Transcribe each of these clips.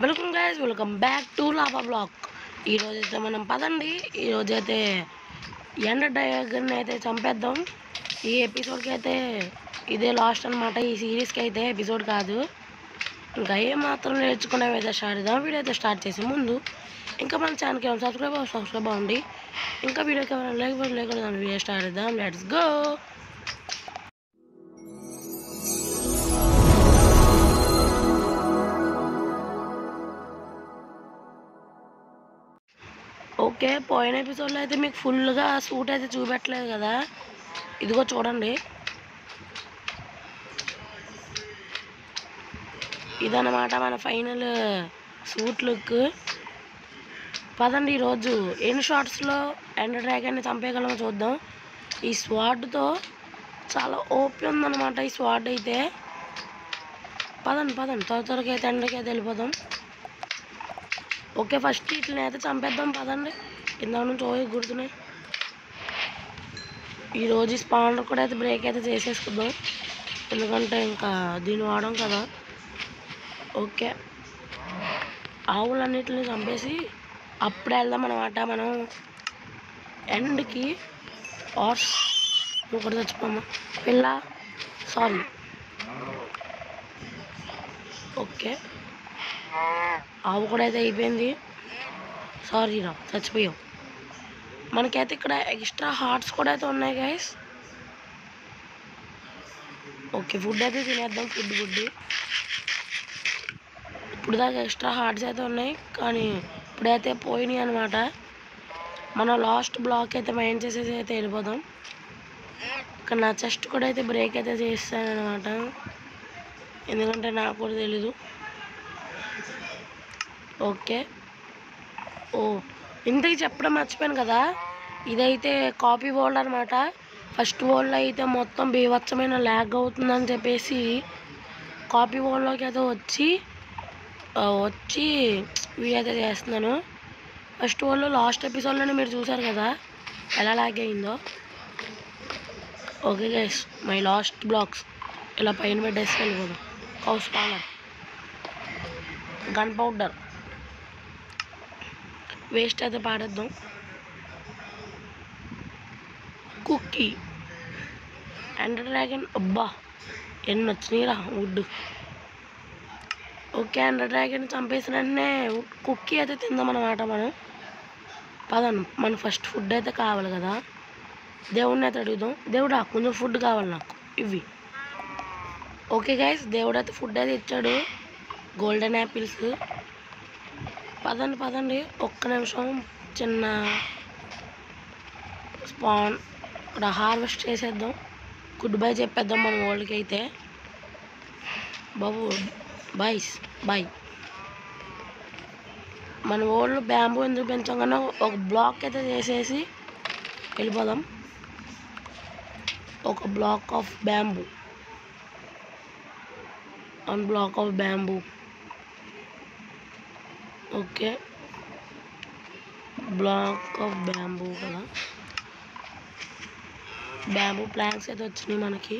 Welcome guys, welcome back to lava blog. ఈరోజైతే మనం పదండి, ఈరోజైతే ఎండర్ డ్రాగన్ అయితే చంపేద్దాం. ఈ ఎపిసోడ్కి అయితే ఇదే లాస్ట్ అనమాట. ఈ సిరీస్కి అయితే ఎపిసోడ్ కాదు. ఇంకా ఏమాత్రం నేర్చుకునేవి అయితే స్టార్ట్ చేద్దాం. వీడియో అయితే స్టార్ట్ చేసే ముందు ఇంకా మన ఛానల్కి ఏమైనా సబ్స్క్రైబ్ అవ్వండి. ఇంకా వీడియోకి ఏమైనా లేకపోతే వీడియో స్టార్ట్ చేద్దాం. Let's go. ఓకే, పోయిన ఎపిసోడ్లో అయితే మీకు ఫుల్గా సూట్ అయితే చూపెట్టలేదు కదా. ఇదిగో చూడండి, ఇదన్నమాట మన ఫైనల్ సూట్ లుక్. పదండి ఈరోజు ఎన్ని షార్ట్స్లో ఎండర్ డ్రాగన్ని చంపేయగలమో చూద్దాం. ఈ స్వాడ్తో చాలా ఓపీ ఉందన్నమాట. ఈ స్వాడ్ అయితే పదండి త్వరగా అయితే ఎండకి అయితే వెళ్ళిపోదాం. ఓకే, ఫస్ట్ ఇట్లని అయితే చంపేద్దాం. పదండి, కింద నుంచి ఓయి గుర్తున్నాయి. ఈరోజు స్పానర్ కూడా అయితే బ్రేక్ అయితే చేసేసుకుందాం, ఎందుకంటే ఇంకా దీన్ని వాడడం కదా. ఓకే, ఆవులన్నిటిని చంపేసి అప్పుడే వెళ్దాం అన్నమాట మనం ఎండ్కి. ఆర్స్ నువ్వు కూడా చచ్చిపోమ్మా పిల్ల, సారీ. ఓకే, ఆవు కూడా అయితే అయిపోయింది. సారీ రా, చచ్చిపోయావు. మనకైతే ఇక్కడ ఎక్స్ట్రా హార్ట్స్ కూడా అయితే ఉన్నాయి గైస్. ఓకే, ఫుడ్ అయితే తినేద్దాం. ఫుడ్ ఇప్పుడు దాకా ఎక్స్ట్రా హార్ట్స్ అయితే ఉన్నాయి, కానీ ఇప్పుడైతే పోయినాయి అనమాట. మనం లాస్ట్ బ్లాక్ అయితే మైండ్ చేసేసి అయితే వెళ్ళిపోదాం. ఇక్కడ నా చెస్ట్ కూడా అయితే బ్రేక్ అయితే చేస్తాను అనమాట, ఎందుకంటే నాకు కూడా తెలీదు. ఓకే, ఓ ఇంతకీ చెప్పడం మర్చిపోయాను కదా, ఇదైతే కాపీ వరల్డ్ అనమాట. ఫస్ట్ వరల్డ్లో అయితే మొత్తం బీభత్సమైన ల్యాగ్ అవుతుందని చెప్పేసి కాపీ వరల్డ్లోకి అయితే వచ్చి వీడియో అయితే చేస్తున్నాను. ఫస్ట్ వరల్డ్లో లాస్ట్ ఎపిసోడ్లోనే మీరు చూసారు కదా ఎలా ల్యాగ్ అయిందో. Okay guys, my last blocks ఇలా పైన పెట్టేసి వెళ్ళిపోదాం. కౌస్ పాలర్, గన్ పౌడర్ వేస్ట్ అయితే పాడేద్దాం. కుక్కీ, ఎండర్ డ్రాగన్, అబ్బా ఎన్ని వచ్చినాయిరా వుడ్. ఓకే, ఎండర్ డ్రాగన్ చంపేసిన వెంటనే కుక్కీ అయితే తిందాం అన్నమాట మనం. పదను, మన ఫస్ట్ ఫుడ్ అయితే కావాలి కదా. దేవుడిని అయితే అడుగుదాం. దేవుడా, కొంచెం ఫుడ్ కావాలి నాకు, ఇవి. ఓకే గైస్, దేవుడు అయితే ఫుడ్ అయితే ఇచ్చాడు, గోల్డెన్ యాపిల్స్. పదండి ఒక్క నిమిషం, చిన్న స్పాన్ ఇక్కడ హార్వెస్ట్ చేసేద్దాం. గుడ్ బై చెప్పేద్దాం మన వాళ్ళకి అయితే. బాబు బాయ్. మన వాళ్ళు బ్యాంబూ ఎందుకు పెంచాం కన్నా ఒక బ్లాక్ అయితే చేసేసి వెళ్ళిపోదాం. ఒక black of bamboo, black of bamboo. Okay, black of bamboo కదా. బ్యాంబూ ప్లాంక్స్ అయితే వచ్చినాయి మనకి.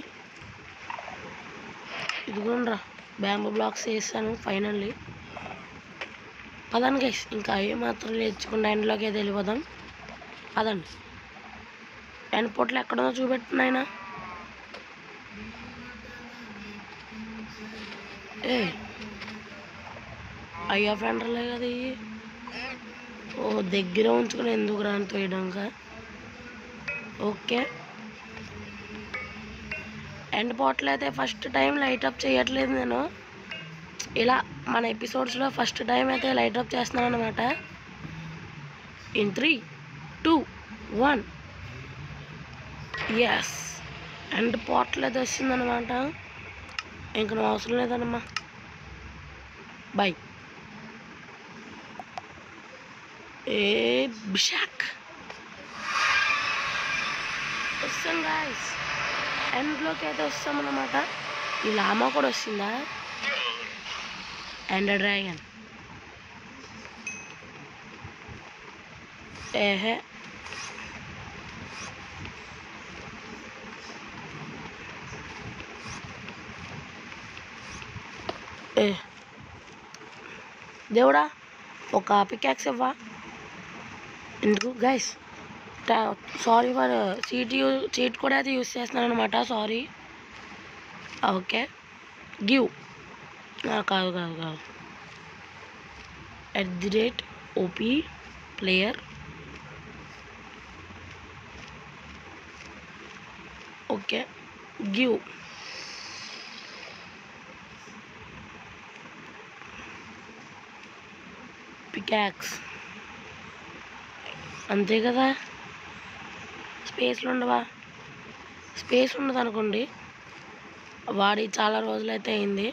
ఇదిగోండ్రా, బ్యాంబూ బ్లాక్స్ వేసాను ఫైనల్లీ. పదండి గైస్, ఇంకా ఏమాత్రం నేర్చుకున్న ఎండ్లోకి అయితే వెళ్ళిపోదాం. పదండి, ఎండ్ పొట్లు ఎక్కడో చూపెట్టినాయన. అయ్యా ఫ్రెండర్లే కదా ఇవి. ఓ దగ్గర ఉంచుకుని ఎందుకు రాని తోయడంగా. ఓకే, ఎండ్ పోర్టల్ అయితే ఫస్ట్ టైం లైట్ అప్ చేయట్లేదు నేను. ఇలా మన ఎపిసోడ్స్లో ఫస్ట్ టైం అయితే లైట్ అప్ చేస్తున్నాను అనమాట. ఇన్ 3, 2, 1 ఎస్, ఎండ్ పోర్టల్ అయితే వస్తుందన్నమాట. ఇంక నువ్వు అవసరం లేదన్నమ్మా, బాయ్. బిషాక్ వస్తాం గాయస్, ఎండ్లోకి అయితే వస్తామన్నమాట. ఈ లామా కూడా వస్తుందా, ఎండర్ డ్రాగన్. ఏహే, దేవుడా ఒక పికాక్స్ ఇవ్వా. ఎందుకు గైస్, సారీ ఫర్ చీట్ కూడా అయితే యూస్ చేస్తున్నాను అనమాట. సారీ. Okay give. కాదు కాదు కాదు @OP player. Okay give. Peacocks అంతే కదా. స్పేస్లు ఉండవా? స్పేస్ ఉండదు అనుకోండి. వాడి చాలా రోజులైతే అయింది.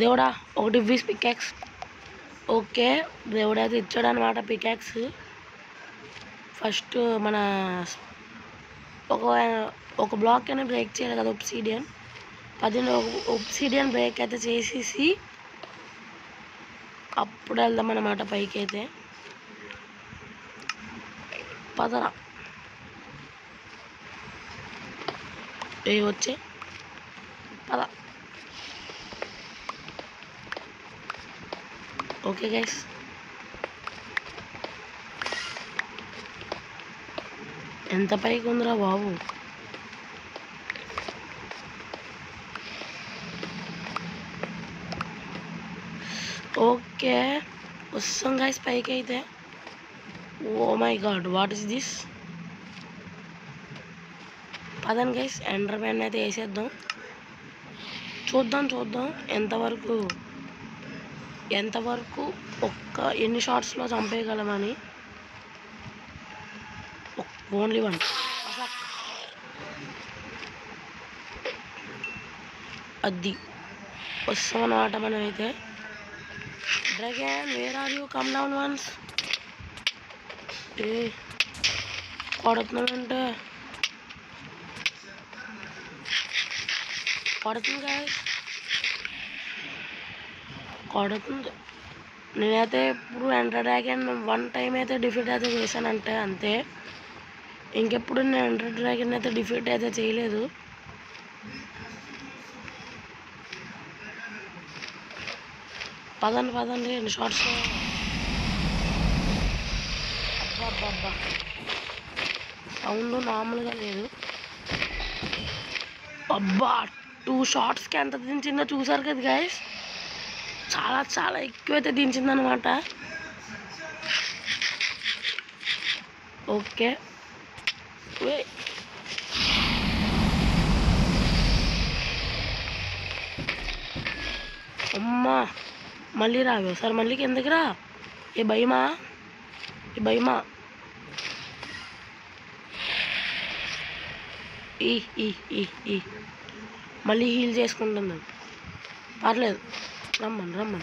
దేవుడా ఒకటి ఇవ్వీస్ పికాక్స్. ఓకే దేవుడా అయితే ఇచ్చాడు అనమాట పికాక్స్. ఫస్ట్ మన ఒక బ్లాక్ అయినా బ్రేక్ చేయాలి కదా, ఒబ్సిడియన్. 10 ఒబ్సిడియన్ బ్రేక్ అయితే చేసేసి అప్పుడు వెళ్దాం అన్నమాట పైకి. అయితే పదరా వచ్చే పద. ఓకే గైస్, ఎంత పైకి ఉందిరా బాబు. ఓకే వస్తాం గైస్ పైకి అయితే. Oh my god, what is this? పదండి గైస్, ఎండర్ మ్యాన్ అయితే వేసేద్దాం. చూద్దాం ఎంతవరకు ఎన్ని షార్ట్స్లో చంపేయగలమని. ఓన్లీ 1. అది వస్తాం అన్నమాట మనం అయితే. Dragon where are you, come down once. కొడుతున్నామంటే కొడుతుంది. నేనైతే ఇప్పుడు ఎండర్ డ్రాగన్ 1 టైం అయితే డిఫీట్ అయితే చేశానంటే అంతే. ఇంకెప్పుడు నేను ఎండర్ డ్రాగన్ అయితే డిఫీట్ అయితే చేయలేదు. పదండి ఎన్ని షార్ట్స్. అబ్బా సౌండ్ నార్మల్గా లేదు. అబ్బా 2 షార్ట్స్కి ఎంత దించిందో చూసారు కదా గైస్. చాలా ఎక్కువైతే దించిందనమాట. ఓకే అమ్మా మళ్ళీ రావే సార్, మళ్ళీ కిందకి రా. ఏ భయమా ఈ మళ్ళీ హీల్ చేసుకుంటుంది. పర్లేదు, రమ్మని.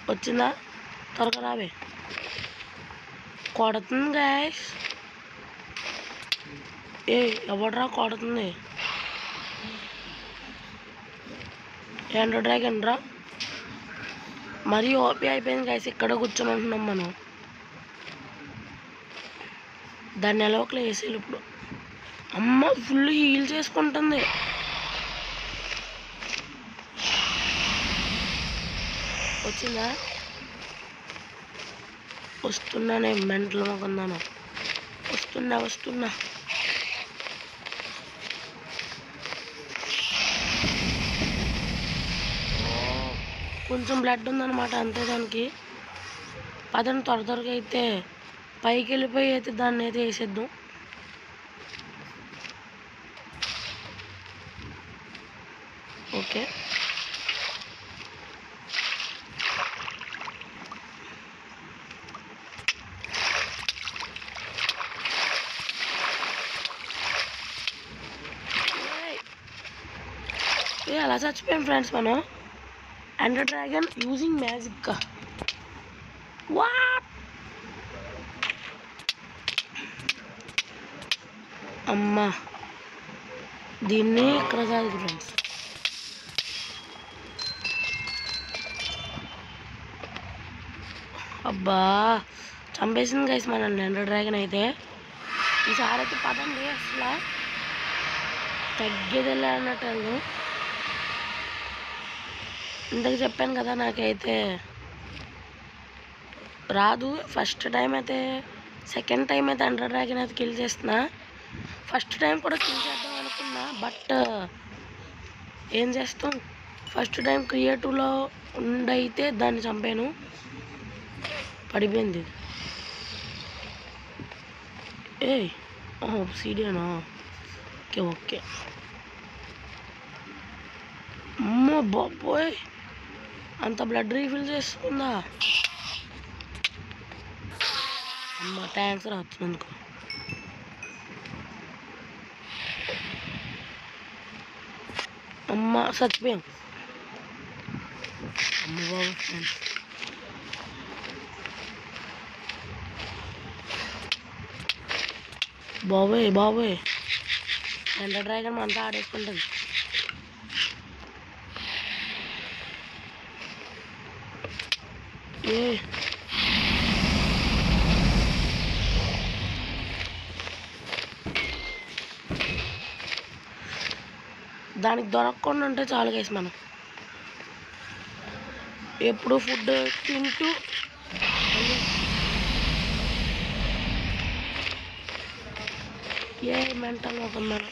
వచ్చిందా? త్వరగా రావే. కొడుతుంది గైస్. ఎవడరా కొడుతుంది? ఎండర్ డ్రాగన్ రా. మరీ ఓపీ అయిపోయింది గైస్. ఇక్కడ కూర్చోమంటున్నాం మనం. దాన్ని ఎలా ఒకలా వేసేయాలి ఇప్పుడు. అమ్మ ఫుల్ హీల్ చేసుకుంటుంది. వచ్చిందా? వస్తున్నానే మెంటల్ మొకుందాను. వస్తున్నా. కొంచెం బ్లడ్ ఉందన్నమాట అంతే దానికి. పదండి త్వరగా అయితే పైకి వెళ్ళిపోయి అయితే దాన్ని అయితే వేసేద్దాం. ఓకే అలా చచ్చిపోయాం ఫ్రెండ్స్ మనం. Ender dragon using magic. What అమ్మ దీన్ని ఇక్కడ కాదు ఫ్రెండ్స్. అబ్బా చంపేసింది గైస్ మనల్ని ఎండర్ డ్రాగన్ అయితే. ఈసారి అయితే పదండి, అసలు తగ్గేదిలే అన్నట్టు వెళ్దాం. ఇంతకు చెప్పాను కదా నాకైతే రాదు. ఫస్ట్ టైం అయితే సెకండ్ టైం అయితే ఎండర్ డ్రాగన్ అయితే కిల్ చేస్తున్నా. ఫస్ట్ టైం కూడా కిల్ చేద్దాం అనుకున్నా, బట్ ఏం చేస్తాం, ఫస్ట్ టైం క్రియేటివ్లో ఉండైతే దాన్ని చంపాను, పడిపోయింది. సీడియానా? Okay okay. అమ్మో బాబోయ్, అంత బ్లడ్ రీఫిల్ చేస్తుందా? అమ్మ థ్యాంక్స్ రా వచ్చినందుకు. అమ్మ చచ్చిపోయాం. అమ్మ బాబు ఫ్రెండ్స్, బాబోయ్ బాబోయ్, ఎండర్ డ్రాగన్ అంతా ఆడేసుకుంటుంది. దానికి దొరకకుండా ఉంటే చాలు గైస్, మనం ఎప్పుడు ఫుడ్ తింటూ మెంటల్ ఒక మనం.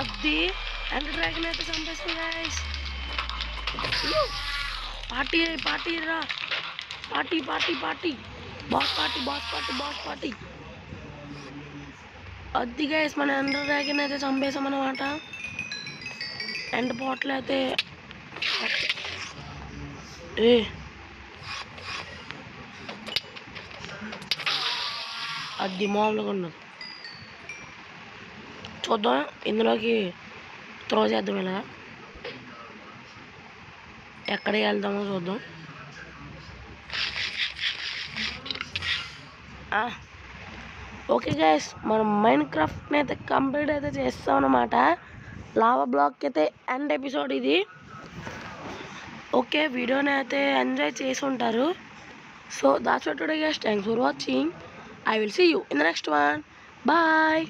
అది ఎండర్ డ్రాగన్ అయితే చంపేస్తుంది గైస్. పార్టీ పార్టీ రా, party party party, boss party boss party boss party. అది గైస్ మన ఎండర్ డ్రాగన్ అయితే చంపేసామన్నమాట. ఎండ్ పోట్లు అయితే అది మామూలుగా ఉన్నది. చూద్దాం, ఇందులోకి త్రో చేద్దాం. ఇలా ఎక్కడికి వెళ్దామో చూద్దాం. ఓకే గైస్, మనం మైన్క్రాఫ్ట్ని అయితే కంప్లీట్ అయితే చేస్తాం అన్నమాట. లావా బ్లాక్ అయితే ఎండ్ ఎపిసోడ్ ఇది. ఓకే, వీడియోని అయితే ఎంజాయ్ చేసి ఉంటారు. So that's what today guys, thanks for watching. I will see you in the next one. Bye.